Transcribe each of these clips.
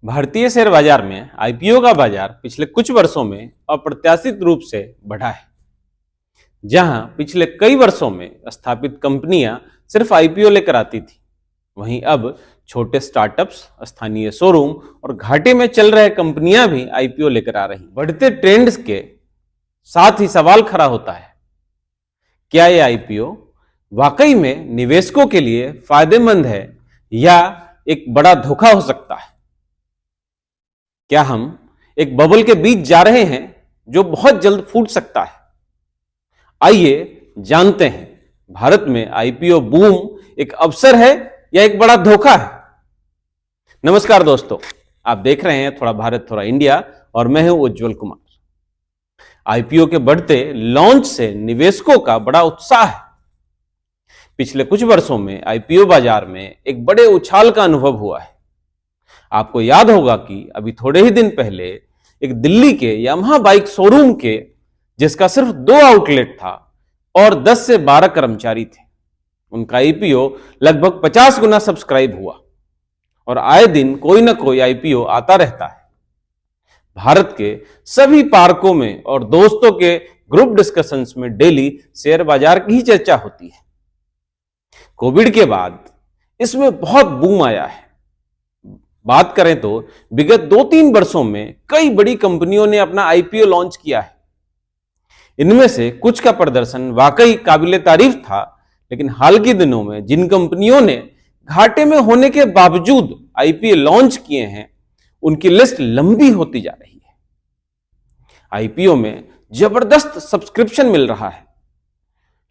भारतीय शेयर बाजार में आईपीओ का बाजार पिछले कुछ वर्षों में अप्रत्याशित रूप से बढ़ा है। जहां पिछले कई वर्षों में स्थापित कंपनियां सिर्फ आईपीओ लेकर आती थी, वहीं अब छोटे स्टार्टअप्स, स्थानीय शोरूम और घाटे में चल रहे कंपनियां भी आईपीओ लेकर आ रही। बढ़ते ट्रेंड्स के साथ ही सवाल खड़ा होता है, क्या यह आईपीओ वाकई में निवेशकों के लिए फायदेमंद है या एक बड़ा धोखा हो सकता है? क्या हम एक बबल के बीच जा रहे हैं जो बहुत जल्द फूट सकता है? आइए जानते हैं, भारत में आईपीओ बूम एक अवसर है या एक बड़ा धोखा है? नमस्कार दोस्तों, आप देख रहे हैं थोड़ा भारत थोड़ा इंडिया और मैं हूं उज्जवल कुमार। आईपीओ के बढ़ते लॉन्च से निवेशकों का बड़ा उत्साह है। पिछले कुछ वर्षों में आईपीओ बाजार में एक बड़े उछाल का अनुभव हुआ है। आपको याद होगा कि अभी थोड़े ही दिन पहले एक दिल्ली के यामाहा बाइक शोरूम के जिसका सिर्फ 2 आउटलेट था और 10 से 12 कर्मचारी थे, उनका आईपीओ लगभग 50 गुना सब्सक्राइब हुआ और आए दिन कोई ना कोई आईपीओ आता रहता है। भारत के सभी पार्कों में और दोस्तों के ग्रुप डिस्कशंस में डेली शेयर बाजार की ही चर्चा होती है। कोविड के बाद इसमें बहुत बूम आया है। बात करें तो विगत 2-3 वर्षों में कई बड़ी कंपनियों ने अपना आईपीओ लॉन्च किया है। इनमें से कुछ का प्रदर्शन वाकई काबिले तारीफ था, लेकिन हाल के दिनों में जिन कंपनियों ने घाटे में होने के बावजूद आईपीओ लॉन्च किए हैं, उनकी लिस्ट लंबी होती जा रही है। आईपीओ में जबरदस्त सब्सक्रिप्शन मिल रहा है,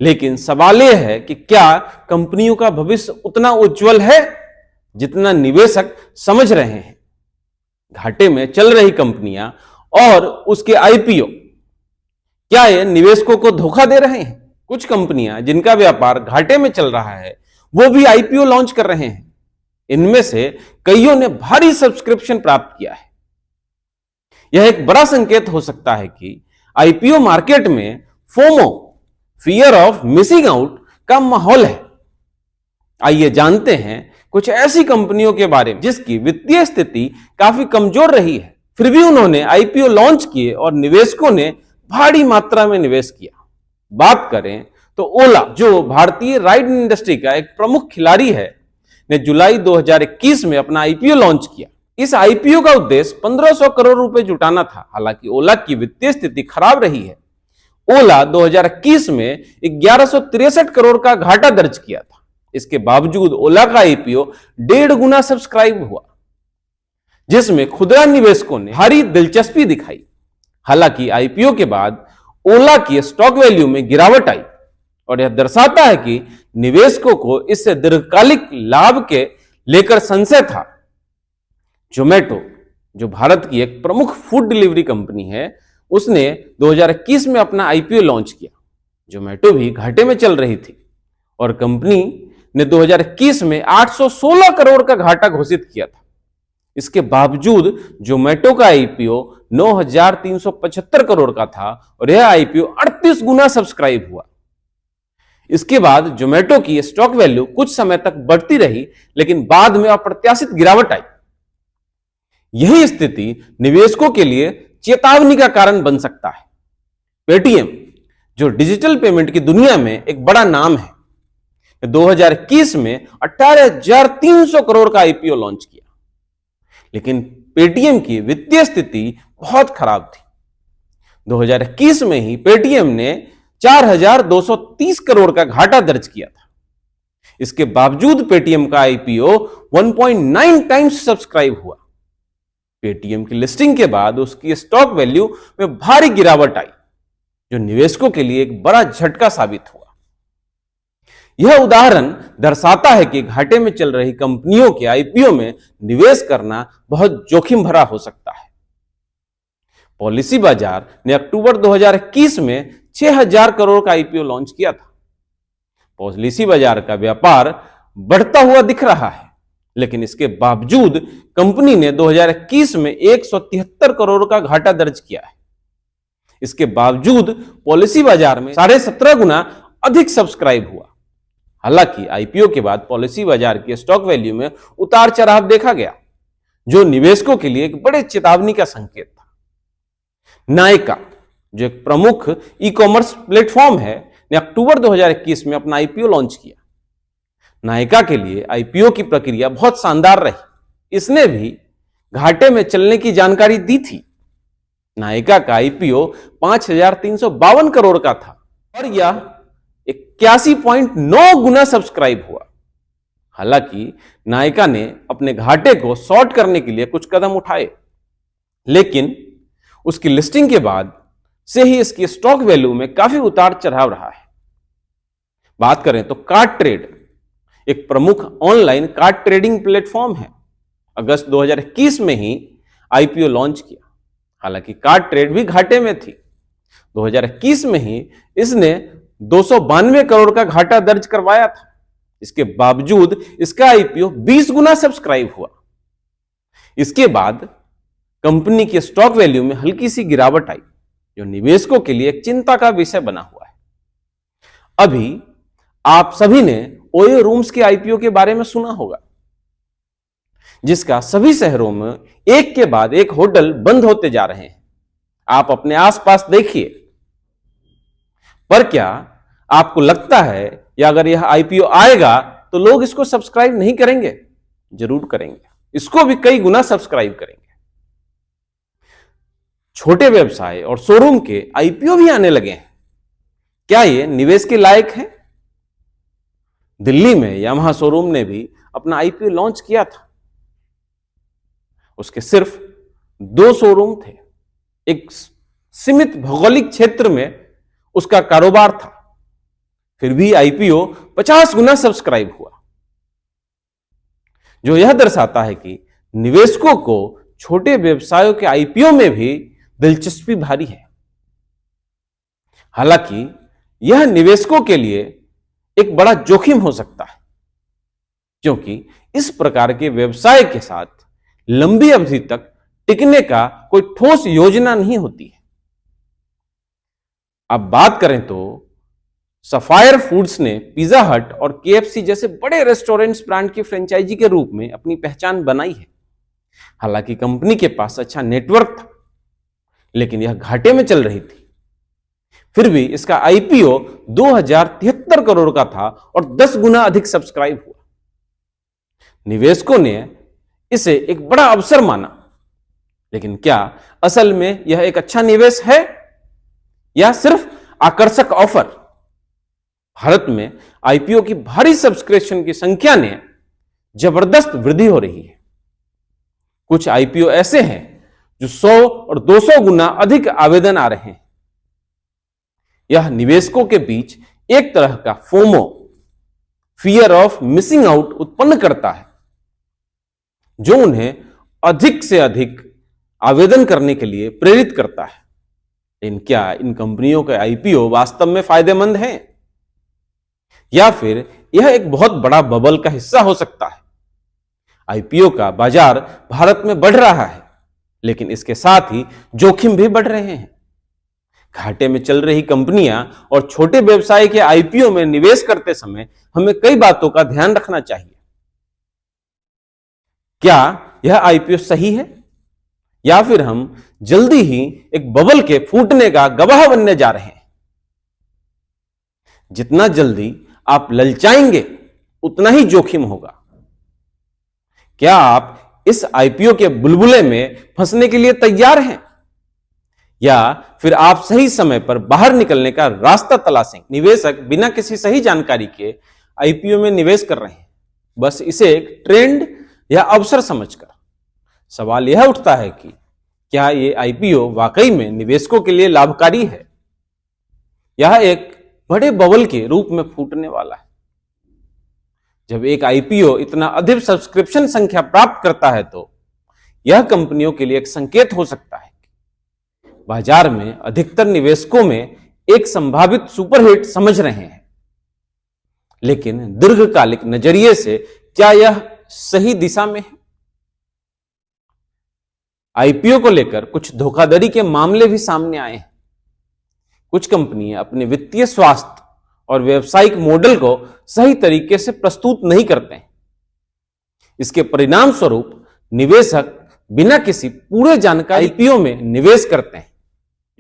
लेकिन सवाल यह है कि क्या कंपनियों का भविष्य उतना उज्जवल है जितना निवेशक समझ रहे हैं? घाटे में चल रही कंपनियां और उसके आईपीओ, क्या ये निवेशकों को धोखा दे रहे हैं? कुछ कंपनियां जिनका व्यापार घाटे में चल रहा है, वो भी आईपीओ लॉन्च कर रहे हैं। इनमें से कईयों ने भारी सब्सक्रिप्शन प्राप्त किया है। यह एक बड़ा संकेत हो सकता है कि आईपीओ मार्केट में FOMO, fear of missing out का माहौल है। आइए जानते हैं कुछ ऐसी कंपनियों के बारे में जिसकी वित्तीय स्थिति काफी कमजोर रही है, फिर भी उन्होंने आईपीओ लॉन्च किए और निवेशकों ने भारी मात्रा में निवेश किया। बात करें तो ओला, जो भारतीय राइड इंडस्ट्री का एक प्रमुख खिलाड़ी है, ने जुलाई 2021 में अपना आईपीओ लॉन्च किया। इस आईपीओ का उद्देश्य 1500 करोड़ रुपए जुटाना था। हालांकि ओला की वित्तीय स्थिति खराब रही है। ओला 2021 में 1163 करोड़ का घाटा दर्ज किया था। इसके बावजूद ओला का आईपीओ 1.5 गुना सब्सक्राइब हुआ, जिसमें खुदरा निवेशकों ने भारी दिलचस्पी दिखाई। हालांकि आईपीओ के बाद ओला की स्टॉक वैल्यू में गिरावट आई और यह दर्शाता है कि निवेशकों को इससे दीर्घकालिक लाभ के लेकर संशय था। जोमेटो, जो भारत की एक प्रमुख फूड डिलीवरी कंपनी है, उसने 2021 में अपना आईपीओ लॉन्च किया। जोमेटो भी घाटे में चल रही थी और कंपनी ने 2021 में 816 करोड़ का घाटा घोषित किया था। इसके बावजूद जोमेटो का आईपीओ 9,375 करोड़ का था और यह आईपीओ 38 गुना सब्सक्राइब हुआ। इसके बाद जोमेटो की स्टॉक वैल्यू कुछ समय तक बढ़ती रही, लेकिन बाद में अप्रत्याशित गिरावट आई। यही स्थिति निवेशकों के लिए चेतावनी का कारण बन सकता है। पेटीएम, जो डिजिटल पेमेंट की दुनिया में एक बड़ा नाम है, 2021 में 18,300 करोड़ का आईपीओ लॉन्च किया, लेकिन पेटीएम की वित्तीय स्थिति बहुत खराब थी। 2021 में ही पेटीएम ने 4,230 करोड़ का घाटा दर्ज किया था। इसके बावजूद पेटीएम का आईपीओ 1.9 टाइम्स सब्सक्राइब हुआ। पेटीएम की लिस्टिंग के बाद उसकी स्टॉक वैल्यू में भारी गिरावट आई, जो निवेशकों के लिए एक बड़ा झटका साबित हुआ। यह उदाहरण दर्शाता है कि घाटे में चल रही कंपनियों के आईपीओ में निवेश करना बहुत जोखिम भरा हो सकता है। पॉलिसी बाजार ने अक्टूबर 2021 में 6,000 करोड़ का आईपीओ लॉन्च किया था। पॉलिसी बाजार का व्यापार बढ़ता हुआ दिख रहा है, लेकिन इसके बावजूद कंपनी ने 2021 में 173 करोड़ का घाटा दर्ज किया है। इसके बावजूद पॉलिसी बाजार में 17.5 गुना अधिक सब्सक्राइब हुआ। हालांकि आईपीओ के बाद पॉलिसी बाजार की स्टॉक वैल्यू में उतार चढ़ाव देखा गया। जो निवेशकों के लिए एक बड़े चेतावनी का संकेत था। नायका, जो एक प्रमुख ई कॉमर्स प्लेटफॉर्म है, ने अक्टूबर 2021 में अपना आईपीओ लॉन्च किया। नायका के लिए आईपीओ की प्रक्रिया बहुत शानदार रही। इसने भी घाटे में चलने की जानकारी दी थी। नायका का आईपीओ 5,352 करोड़ का था और यह 81.9 गुना सब्सक्राइब हुआ। हालांकि नायका ने अपने घाटे को शॉर्ट करने के लिए कुछ कदम उठाए, लेकिन उसकी लिस्टिंग के बाद से ही इसकी स्टॉक वैल्यू में काफी उतार चढ़ाव रहा है। बात करें तो कार्टट्रेड एक प्रमुख ऑनलाइन कार्ड ट्रेडिंग प्लेटफॉर्म है। अगस्त 2021 में ही आईपीओ लॉन्च किया। हालांकि कार्टट्रेड भी घाटे में थी। 2021 में ही इसने 292 करोड़ का घाटा दर्ज करवाया था। इसके बावजूद इसका आईपीओ 20 गुना सब्सक्राइब हुआ। इसके बाद कंपनी के स्टॉक वैल्यू में हल्की सी गिरावट आई, जो निवेशकों के लिए एक चिंता का विषय बना हुआ है। अभी आप सभी ने ओयो रूम्स के आईपीओ के बारे में सुना होगा, जिसका सभी शहरों में एक के बाद एक होटल बंद होते जा रहे हैं। आप अपने आसपास देखिए। पर क्या आपको लगता है या अगर यह आईपीओ आएगा तो लोग इसको सब्सक्राइब नहीं करेंगे? जरूर करेंगे। इसको भी कई गुना सब्सक्राइब करेंगे। छोटे व्यवसाय और शोरूम के आईपीओ भी आने लगे हैं। क्या ये निवेश के लायक है? दिल्ली में यामाहा शोरूम ने भी अपना आईपीओ लॉन्च किया था। उसके सिर्फ 2 शोरूम थे। एक सीमित भौगोलिक क्षेत्र में उसका कारोबार था। फिर भी आईपीओ 50 गुना सब्सक्राइब हुआ, जो यह दर्शाता है कि निवेशकों को छोटे व्यवसायों के आईपीओ में भी दिलचस्पी भारी है। हालांकि यह निवेशकों के लिए एक बड़ा जोखिम हो सकता है, क्योंकि इस प्रकार के व्यवसाय के साथ लंबी अवधि तक टिकने का कोई ठोस योजना नहीं होती है। अब बात करें तो सफायर फूड्स ने पिज्जा हट और केएफसी जैसे बड़े रेस्टोरेंट्स ब्रांड की फ्रेंचाइजी के रूप में अपनी पहचान बनाई है। हालांकि कंपनी के पास अच्छा नेटवर्क था, लेकिन यह घाटे में चल रही थी। फिर भी इसका आईपीओ 2073 करोड़ का था और 10 गुना अधिक सब्सक्राइब हुआ। निवेशकों ने इसे एक बड़ा अवसर माना, लेकिन क्या असल में यह एक अच्छा निवेश है या सिर्फ आकर्षक ऑफर? भारत में आईपीओ की भारी सब्सक्रिप्शन की संख्या ने जबरदस्त वृद्धि हो रही है। कुछ आईपीओ ऐसे हैं जो 100 और 200 गुना अधिक आवेदन आ रहे हैं। यह निवेशकों के बीच एक तरह का FOMO, fear of missing out उत्पन्न करता है, जो उन्हें अधिक से अधिक आवेदन करने के लिए प्रेरित करता है। लेकिन क्या इन कंपनियों के आईपीओ वास्तव में फायदेमंद हैं? या फिर यह एक बहुत बड़ा बबल का हिस्सा हो सकता है? आईपीओ का बाजार भारत में बढ़ रहा है, लेकिन इसके साथ ही जोखिम भी बढ़ रहे हैं। घाटे में चल रही कंपनियां और छोटे व्यवसाय के आईपीओ में निवेश करते समय हमें कई बातों का ध्यान रखना चाहिए। क्या यह आईपीओ सही है, या फिर हम जल्दी ही एक बबल के फूटने का गवाह बनने जा रहे हैं? जितना जल्दी आप ललचाएंगे, उतना ही जोखिम होगा। क्या आप इस आईपीओ के बुलबुले में फंसने के लिए तैयार हैं, या फिर आप सही समय पर बाहर निकलने का रास्ता तलाशेंगे? निवेशक बिना किसी सही जानकारी के आईपीओ में निवेश कर रहे हैं, बस इसे एक ट्रेंड या अवसर समझकर। सवाल यह उठता है कि क्या यह आईपीओ वाकई में निवेशकों के लिए लाभकारी है, यह एक बड़े बबल के रूप में फूटने वाला है? जब एक आईपीओ इतना अधिक सब्सक्रिप्शन संख्या प्राप्त करता है, तो यह कंपनियों के लिए एक संकेत हो सकता है कि बाजार में अधिकतर निवेशकों में एक संभावित सुपरहिट समझ रहे हैं। लेकिन दीर्घकालिक नजरिए से क्या यह सही दिशा में है? आईपीओ को लेकर कुछ धोखाधड़ी के मामले भी सामने आए हैं। कुछ कंपनियां अपने वित्तीय स्वास्थ्य और व्यावसायिक मॉडल को सही तरीके से प्रस्तुत नहीं करते हैं। इसके परिणाम स्वरूप निवेशक बिना किसी पूरे जानकारी आईपीओ में निवेश करते हैं,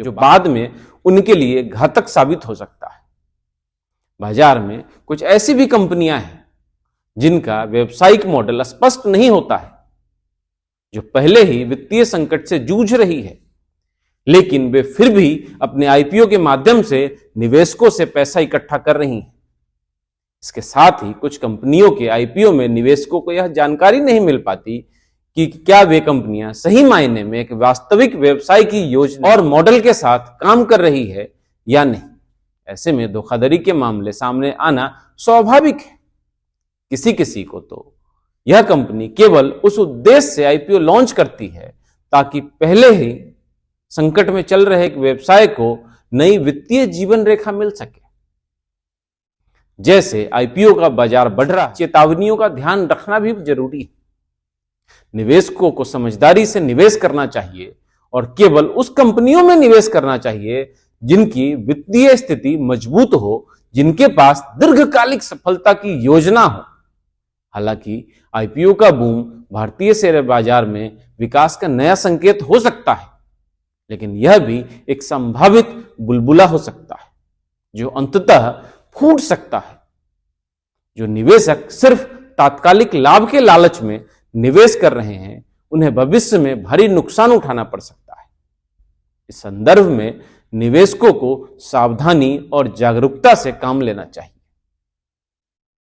जो बाद में उनके लिए घातक साबित हो सकता है। बाजार में कुछ ऐसी भी कंपनियां हैं जिनका व्यवसायिक मॉडल स्पष्ट नहीं होता है, जो पहले ही वित्तीय संकट से जूझ रही है, लेकिन वे फिर भी अपने आईपीओ के माध्यम से निवेशकों से पैसा इकट्ठा कर रही हैं। इसके साथ ही कुछ कंपनियों के आईपीओ में निवेशकों को यह जानकारी नहीं मिल पाती कि क्या वे कंपनियां सही मायने में एक वास्तविक व्यवसाय की योजना और मॉडल के साथ काम कर रही है या नहीं। ऐसे में धोखाधड़ी के मामले सामने आना स्वाभाविक है। किसी किसी को तो यह कंपनी केवल उस उद्देश्य से आईपीओ लॉन्च करती है ताकि पहले ही संकट में चल रहे एक व्यवसाय को नई वित्तीय जीवन रेखा मिल सके। जैसे आईपीओ का बाजार बढ़ रहा, चेतावनियों का ध्यान रखना भी जरूरी है। निवेशकों को समझदारी से निवेश करना चाहिए और केवल उस कंपनियों में निवेश करना चाहिए जिनकी वित्तीय स्थिति मजबूत हो, जिनके पास दीर्घकालिक सफलता की योजना हो। हालांकि आईपीओ का बूम भारतीय शेयर बाजार में विकास का नया संकेत हो सकता है, लेकिन यह भी एक संभावित बुलबुला हो सकता है जो अंततः फूट सकता है। जो निवेशक सिर्फ तात्कालिक लाभ के लालच में निवेश कर रहे हैं, उन्हें भविष्य में भारी नुकसान उठाना पड़ सकता है। इस संदर्भ में निवेशकों को सावधानी और जागरूकता से काम लेना चाहिए।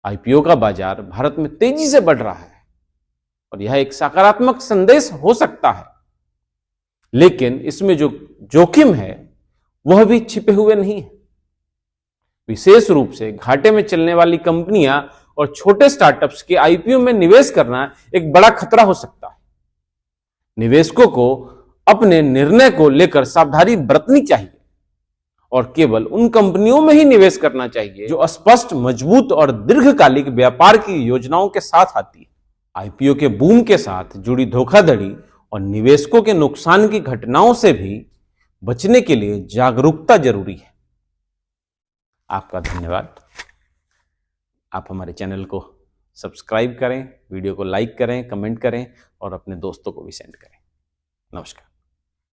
आईपीओ का बाजार भारत में तेजी से बढ़ रहा है और यह एक सकारात्मक संदेश हो सकता है, लेकिन इसमें जो जोखिम है वह भी छिपे हुए नहीं है। विशेष रूप से घाटे में चलने वाली कंपनियां और छोटे स्टार्टअप्स के आईपीओ में निवेश करना एक बड़ा खतरा हो सकता है। निवेशकों को अपने निर्णय को लेकर सावधानी बरतनी चाहिए और केवल उन कंपनियों में ही निवेश करना चाहिए जो स्पष्ट, मजबूत और दीर्घकालिक व्यापार की योजनाओं के साथ आती है। आईपीओ के बूम के साथ जुड़ी धोखाधड़ी और निवेशकों के नुकसान की घटनाओं से भी बचने के लिए जागरूकता जरूरी है। आपका धन्यवाद। आप हमारे चैनल को सब्सक्राइब करें, वीडियो को लाइक करें, कमेंट करें और अपने दोस्तों को भी सेंड करें। नमस्कार।